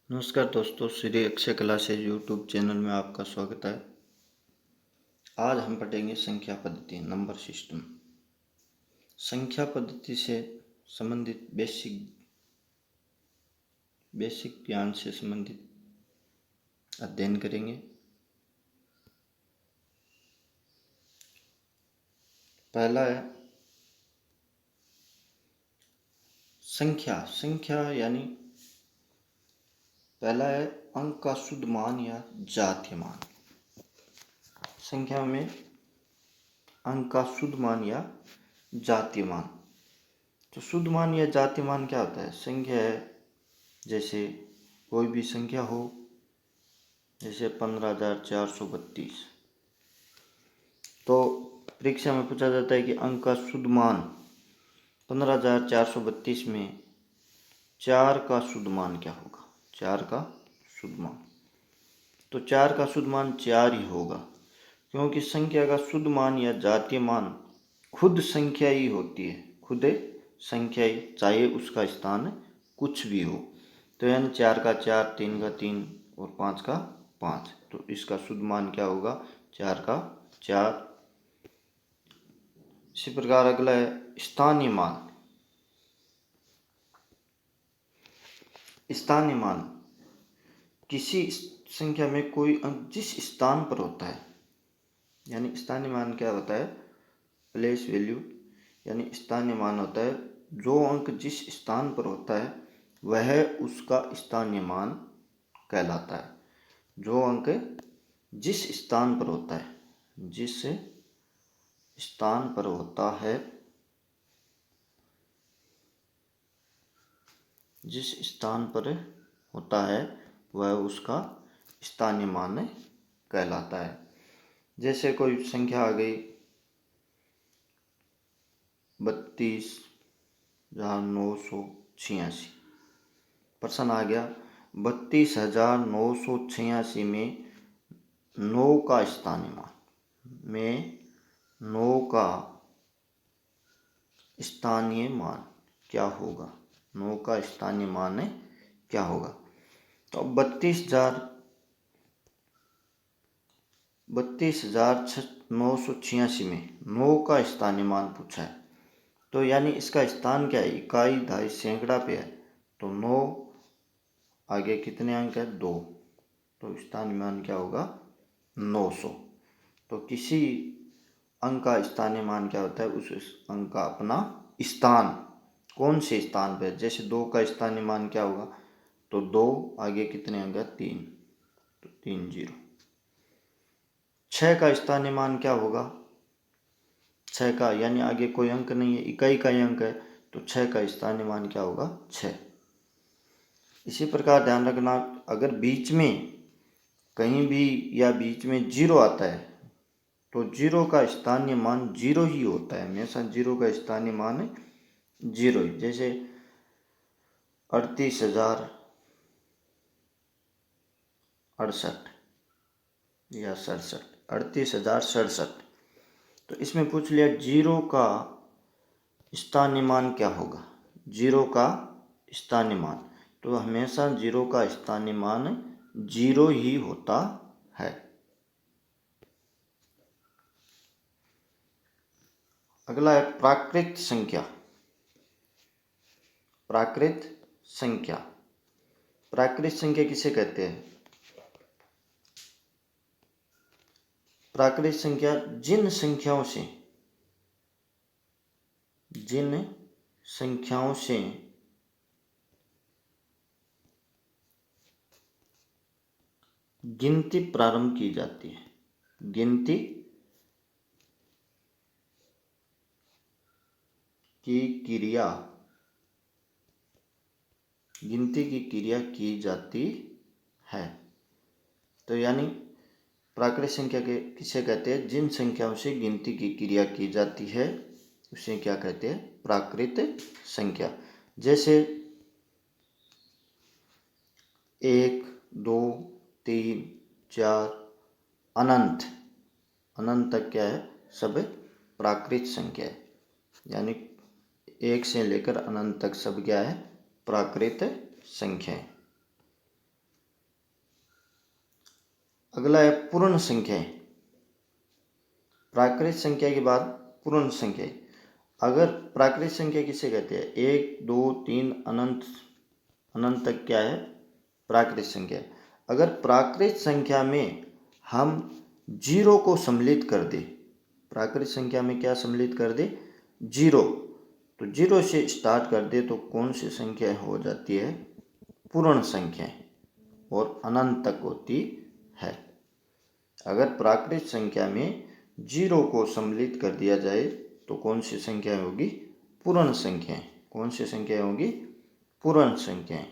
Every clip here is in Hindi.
नमस्कार दोस्तों, Shri Akshay classes YouTube channel में आपका स्वागत है। आज हम पढ़ेंगे संख्या पद्धति, नंबर सिस्टम। संख्या पद्धति से संबंधित बेसिक ज्ञान से संबंधित अध्ययन करेंगे। पहला है संख्या यानी पहला है अंक का शुद्ध मान या जातीय मान। संख्या में अंक का शुद्ध मान या जातीय मान। तो शुद्ध मान या जातीय मान क्या होता है? संख्या है जैसे कोई भी संख्या हो, जैसे 15,432। तो परीक्षा में पूछा जाता है कि अंक का शुद्ध मान 15,432 में 4 का शुद्ध मान क्या होगा? 4 का शुद्ध मान, तो 4 का शुद्ध मान 4 ही होगा, क्योंकि संख्या का शुद्ध मान या जातीय मान खुद संख्या ही होती है। खुद संख्या ही, चाहे उसका स्थान कुछ भी हो। तो यानी 4 का 4, 3 का 3 और 5 का 5। तो इसका शुद्ध मान क्या होगा? 4 का 4। इसी प्रकार अगला है स्थानीय मान। स्थानीय मान किसी संख्या में कोई अंक जिस स्थान पर होता है, यानी स्थानीय मान क्या होता है? प्लेस वैल्यू, यानी स्थानीय मान होता है जो अंक जिस स्थान पर होता है वह उसका स्थानीय मान कहलाता है। जो अंक जिस स्थान पर होता है, जिस स्थान पर होता है, जिस स्थान पर होता है वह उसका स्थानीय मान कहलाता है। जैसे कोई संख्या आ गई 32,986। प्रश्न आ गया 32,986 में 9 का स्थानीय मान, में 9 का स्थानीय मान क्या होगा? 9 का स्थानीय मान क्या होगा? तो 32,986 में 9 का स्थानीय मान पूछा है, तो यानी इसका स्थान क्या है? इकाई, दहाई, सैकड़ा पे है। तो 9 आगे कितने अंक है? 2। तो स्थानीय मान क्या होगा? 900। तो किसी अंक का स्थानीय मान क्या होता है? उस अंक का अपना स्थान, कौन से स्थान पर। जैसे 2 का स्थानीय मान क्या होगा? तो 2 आगे कितने अंक है? 3। तो 3 0। 6 का स्थानीय मान क्या होगा? 6 का, यानी आगे कोई अंक नहीं है, इकाई का ही अंक है, तो 6 का स्थानीय मान क्या होगा? 6। इसी प्रकार ध्यान रखना, अगर बीच में कहीं भी या बीच में 0 आता है तो 0 का स्थानीय मान 0 ही होता है। हमेशा 0 का स्थानीय मान 0 ही। जैसे 38,068 या 67, 38,067। तो इसमें पूछ लिया 0 का स्थानीय मान क्या होगा? 0 का स्थानीय मान, तो हमेशा 0 का स्थानीय मान 0 ही होता है। अगला है प्राकृत संख्या। प्राकृत संख्या, प्राकृत संख्या किसे कहते हैं? प्राकृत संख्या जिन संख्याओं से गिनती प्रारंभ की जाती है। गिनती की क्रिया, गिनती की क्रिया की जाती है। तो यानी प्राकृत संख्या के किसे कहते हैं? जिन संख्याओं से गिनती की क्रिया की जाती है उसे क्या कहते हैं? प्राकृत संख्या। जैसे 1, 2, 3, 4 अनंत, अनंत तक क्या है? सब प्राकृत संख्या है। यानी 1 से लेकर अनंत तक सब क्या है? प्राकृत संख्या है। अगला है पूर्ण संख्याएं। प्राकृत संख्या के बाद पूर्ण संख्या। अगर प्राकृत संख्या किसे कहते हैं? 1 2 3 अनंत अनंत तक क्या है? प्राकृत संख्या। अगर प्राकृत संख्या में हम जीरो को सम्मिलित कर दे, प्राकृत संख्या में क्या सम्मिलित कर दे? जीरो। तो जीरो से स्टार्ट कर दे तो कौन सी संख्या हो जाती है? पूर्ण संख्या, और अनंत तक होती है। अगर प्राकृत संख्या में जीरो को सम्मिलित कर दिया जाए तो कौन सी संख्या होगी? पूर्ण संख्या। कौन सी संख्या होगी? पूर्ण संख्या।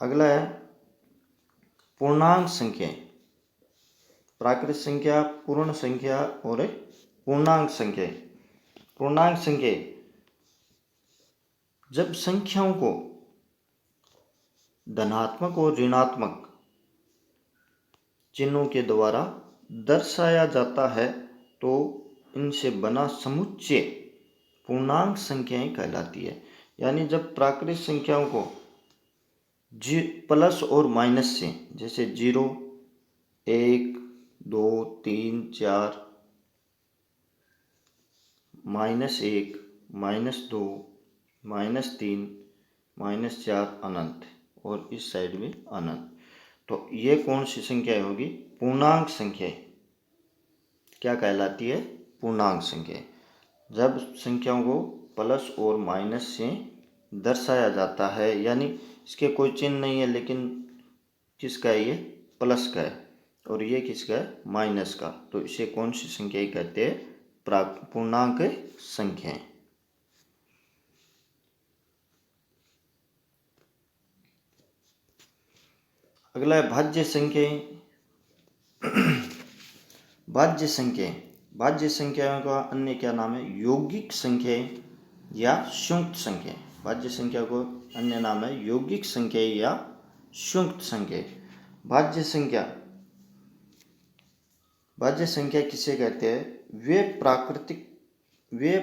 अगला है पूर्णांक संख्या। प्राकृत संख्या, पूर्ण संख्या और पूर्णांक संख्या। पूर्णांक संख्या जब संख्याओं को धनात्मक और ऋणात्मक चिन्हों के द्वारा दर्शाया जाता है तो इनसे बना समुच्चय पूर्णांक संख्याएं कहलाती है। यानी जब प्राकृत संख्याओं को प्लस और माइनस से, जैसे 0 1 2 3 4, -1 -2 -3 -4 अनंत, और इस साइड में अनंत। तो ये कौन सी संख्या होगी? पूर्णांक संख्या। क्या कहलाती है? पूर्णांक संख्या। जब संख्याओं को प्लस और माइनस से दर्शाया जाता है, यानी इसके कोई चिन्ह नहीं है, लेकिन किसका है? ये प्लस का है, और ये किसका है? माइनस का। तो इसे कौन सी संख्या कहते हैं? पूर्णांक संख्या। अगला है भाज्य संख्या। भाज्य संख्या। भाज्य संख्याओं का अन्य क्या नाम है? यौगिक संख्या या संयुक्त संख्या। भाज्य संख्या को अन्य नाम है यौगिक संख्या या संयुक्त संख्या। भाज्य संख्या, भाज्य संख्या किसे कहते हैं? वे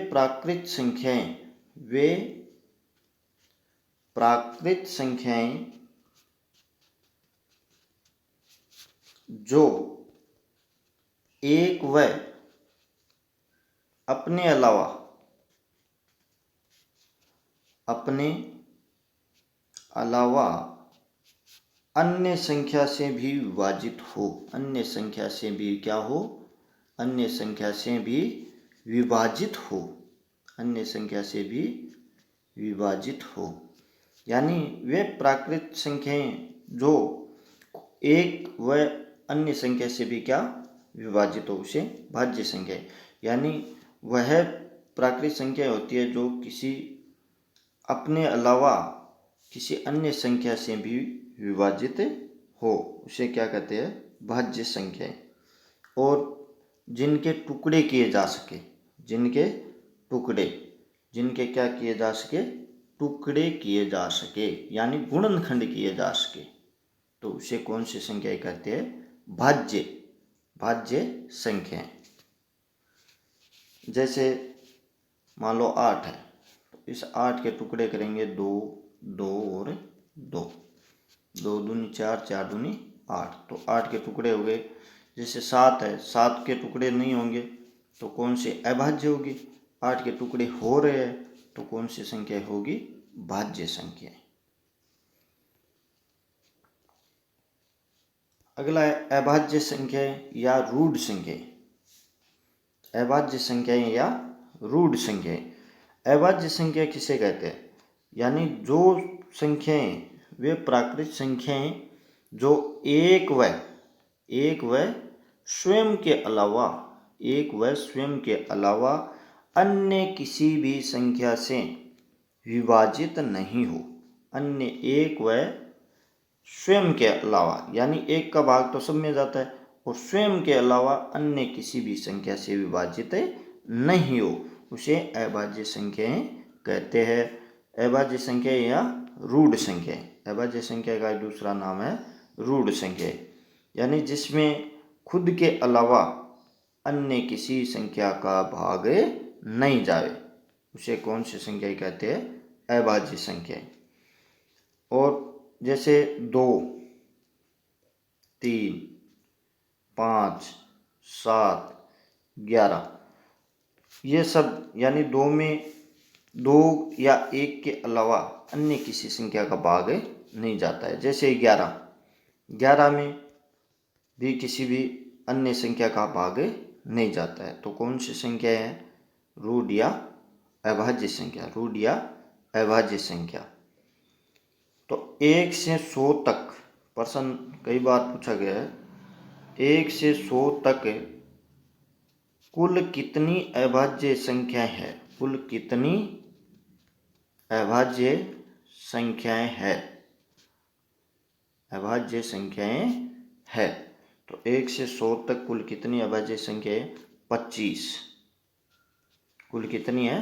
प्राकृत संख्याएं, वे प्राकृत संख्याएं जो एक व अपने अलावा अन्य संख्या से भी विभाजित हो। अन्य संख्या से भी क्या हो? अन्य संख्या से भी विभाजित हो। अन्य संख्या से भी विभाजित हो। यानी वे प्राकृत संख्याएं जो एक व अन्य संख्या से भी क्या? विभाजित हो, उसे भाज्य संख्या। यानी वह प्राकृत संख्या होती है जो किसी अपने अलावा किसी अन्य संख्या से भी विभाजित हो, उसे क्या कहते हैं? भाज्य संख्या। और जिनके टुकड़े किए जा सके, जिनके क्या किए जा सके? टुकड़े किए जा सके, यानी गुणनखंड किए जा सके, तो उसे कौन सी संख्या कहते हैं? भाज्य संख्या। जैसे मान लो 8 है, तो इस 8 के टुकड़े करेंगे 2 2 और 2, 2 दूनी 4 4 दूनी 8, तो 8 के टुकड़े हो गए। जैसे 7 है, 7 के टुकड़े नहीं होंगे तो कौन सी अभाज्य होगी? 8 के टुकड़े हो रहे हैं तो कौन सी संख्या होगी? भाज्य संख्या। अगला है अभाज्य संख्या या रूढ़ संख्या। अभाज्य संख्याएं या रूढ़ संख्याएं। अभाज्य संख्या किसे कहते हैं? यानी जो संख्याएं, वे प्राकृत संख्याएं जो एक व स्वयं के अलावा अन्य किसी भी संख्या से विभाजित नहीं हो। अन्य एक व स्वयं के अलावा, यानी एक का भाग तो सब में जाता है, और स्वयं के अलावा अन्य किसी भी संख्या से विभाजित नहीं हो, उसे अभाज्य संख्याएं कहते हैं। अभाज्य संख्या या रूढ़ संख्या। अभाज्य संख्या का दूसरा नाम है रूढ़ संख्या। यानी जिसमें खुद के अलावा अन्य किसी संख्या का भाग नहीं जाए, उसे कौन सी संख्या कहते हैं? अभाज्य संख्या। और जैसे 2 3, 5, 7, 11, ये सब यानी दो में दो या एक के अलावा अन्य किसी संख्या का भाग नहीं जाता है। जैसे 11, 11 में भी किसी भी अन्य संख्या का भाग नहीं जाता है। तो कौन सी संख्या है? रूढ़ या अभाज्य संख्या, रूढ़ या अभाज्य संख्या। तो 1 से 100 तक प्रश्न कई बार पूछा गया है, 1 से 100 तक कुल कितनी अभाज्य संख्याएं हैं? कुल कितनी अभाज्य संख्याएं हैं? अभाज्य संख्याएं है। तो 1 से 100 तक कुल कितनी अभाज्य संख्याएं? 25। कुल कितनी है?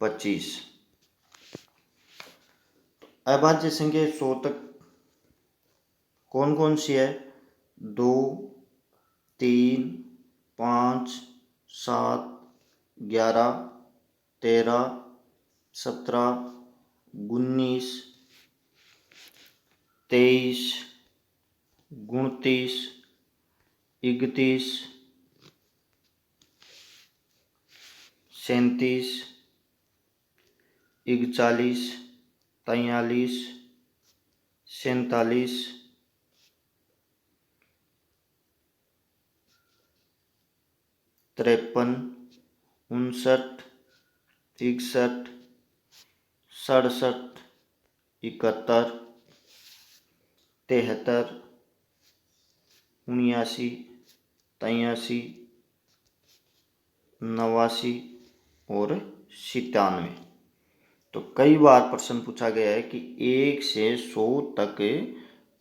25। अभाज्य संख्या 100 तक कौन कौन सी है? 2, 3, 5, 7, 11, 13, 17, 19, 23, 29, 31, 37, 41, 43, 47, 53, 59, 61, 67, 71, 73, 79, 83, 89 और 97। तो कई बार प्रश्न पूछा गया है कि 1 से 100 तक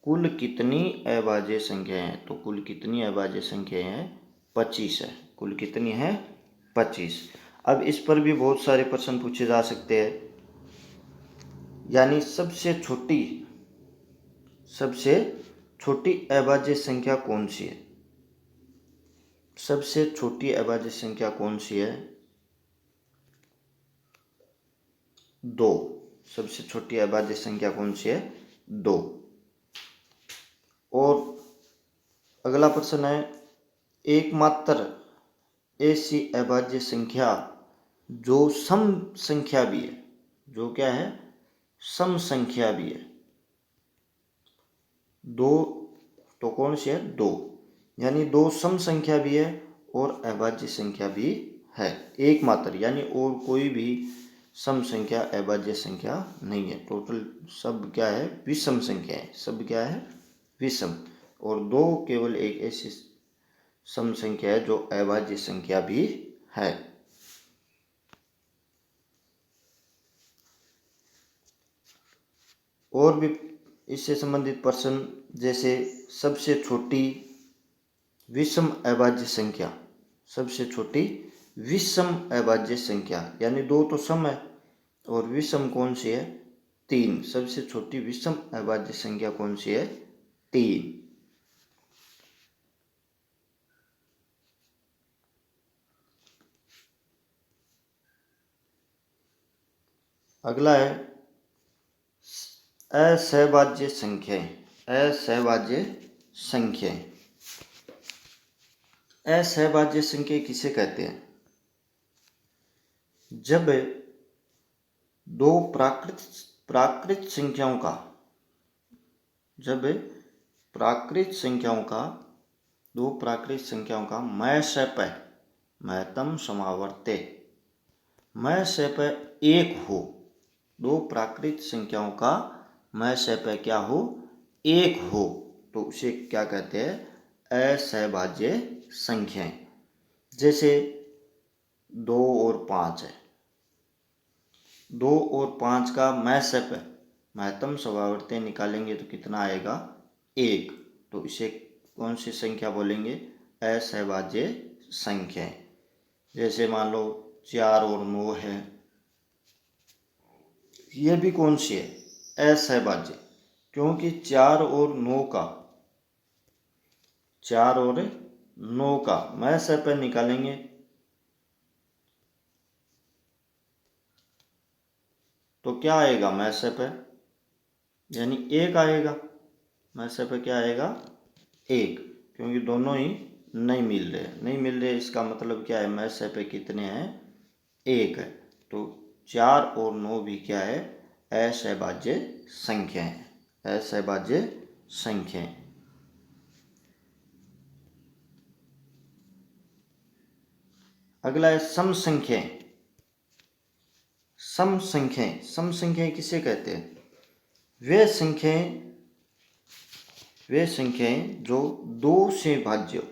कुल कितनी अभाज्य संख्याएं हैं? तो कुल कितनी अभाज्य संख्याएं हैं? 25 है। कुल कितनी है? 25। अब इस पर भी बहुत सारे प्रश्न पूछे जा सकते हैं। यानी सबसे छोटी अभाज्य संख्या कौन सी है? सबसे छोटी अभाज्य संख्या कौन सी है? 2। सबसे छोटी अभाज्य संख्या कौन सी है? 2। और अगला प्रश्न है, एकमात्र ऐसी अभाज्य संख्या जो सम संख्या भी है, जो क्या है? सम संख्या भी है। 2 तो कौन सी है? 2। यानी 2 सम संख्या भी है और अभाज्य संख्या भी है। एकमात्र यानी और कोई भी सम संख्या अभाज्य संख्या नहीं है। टोटल सब क्या है? विषम संख्या है। सब क्या है? विषम। और 2 केवल एक ऐसी सम संख्या है जो अभाज्य संख्या भी है। और भी इससे संबंधित प्रश्न, जैसे सबसे छोटी विषम अभाज्य संख्या, सबसे छोटी विषम अभाज्य संख्या, यानी 2 तो सम है और विषम कौन सी है? 3। सबसे छोटी विषम अभाज्य संख्या कौन सी है? 3। अगला है असहभाज्य संख्याएं। असहभाज्य संख्याएं। असहभाज्य संख्या किसे कहते हैं? जब दो प्राकृत संख्याओं का, जब दो प्राकृत संख्याओं का महत्सपय, महत्तम समावर्त्य महत्सपय 1 हो। दो प्राकृत संख्याओं का महत्सपय क्या हो? 1 हो। तो उसे क्या कहते हैं? असहभाज्य संख्याएं। जैसे 2 और 5 है। 2 और 5 का महत्सपय, महत्तम समावर्त्य निकालेंगे तो कितना आएगा? 1। तो इसे कौन सी संख्या बोलेंगे? असहभाज्य संख्याएं। जैसे मान लो 4 और 9 है, ये भी कौन सी है? असहभाज्य। क्योंकि 4 और 9 का महत्सपय निकालेंगे तो क्या आएगा? महत्सपय यानी 1 आएगा। महत्सपय क्या आएगा? 1, क्योंकि दोनों ही नहीं मिल रहे इसका मतलब क्या है, मैसे पे कितने हैं, 1 है। तो 4 और 9 भी क्या है, असहभाज्य संख्या है, असहभाज्य संख्या है। अगला है सम संख्याएं। सम संख्याएं किसे कहते हैं, वे संख्याएं जो 2 से भाज्य हो,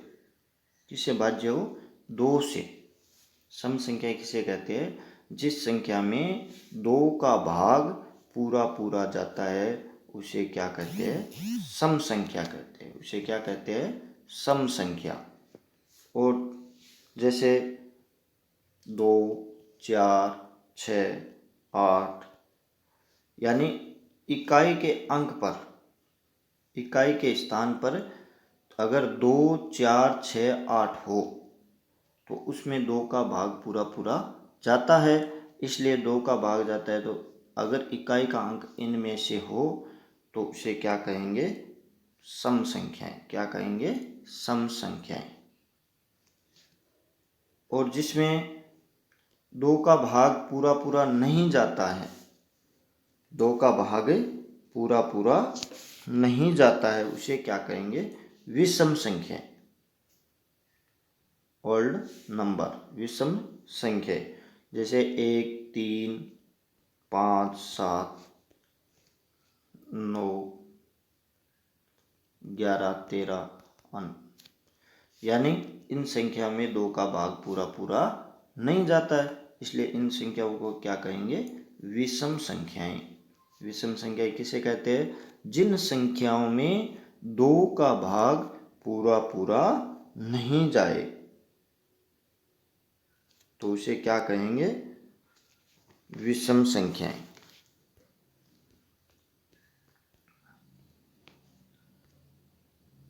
किससे भाज्य हो, 2 से। सम संख्या किसे कहते हैं, जिस संख्या में 2 का भाग पूरा पूरा जाता है उसे क्या कहते हैं, सम संख्या कहते हैं, उसे क्या कहते हैं, सम संख्या। और जैसे 2, 4, 6, 8, यानी इकाई के अंक पर, इकाई के स्थान पर अगर 2, 4, 6, 8 हो तो उसमें 2 का भाग पूरा पूरा जाता है, इसलिए 2 का भाग जाता है। तो अगर इकाई का अंक इनमें से हो तो उसे क्या कहेंगे, सम संख्याएं। क्या कहेंगे, सम संख्याएं। और जिसमें 2 का भाग पूरा पूरा नहीं जाता है, 2 का भाग पूरा पूरा नहीं जाता है, उसे क्या कहेंगे, विषम संख्या, ओल्ड नंबर, विषम संख्या। जैसे 1, 3, 5, 7, 9, 11, 13 यानी इन संख्या में 2 का भाग पूरा पूरा नहीं जाता है, इसलिए इन संख्याओं को क्या कहेंगे, विषम संख्याएं। विषम संख्याएं किसे कहते हैं, जिन संख्याओं में 2 का भाग पूरा पूरा नहीं जाए तो उसे क्या कहेंगे, विषम संख्याएं।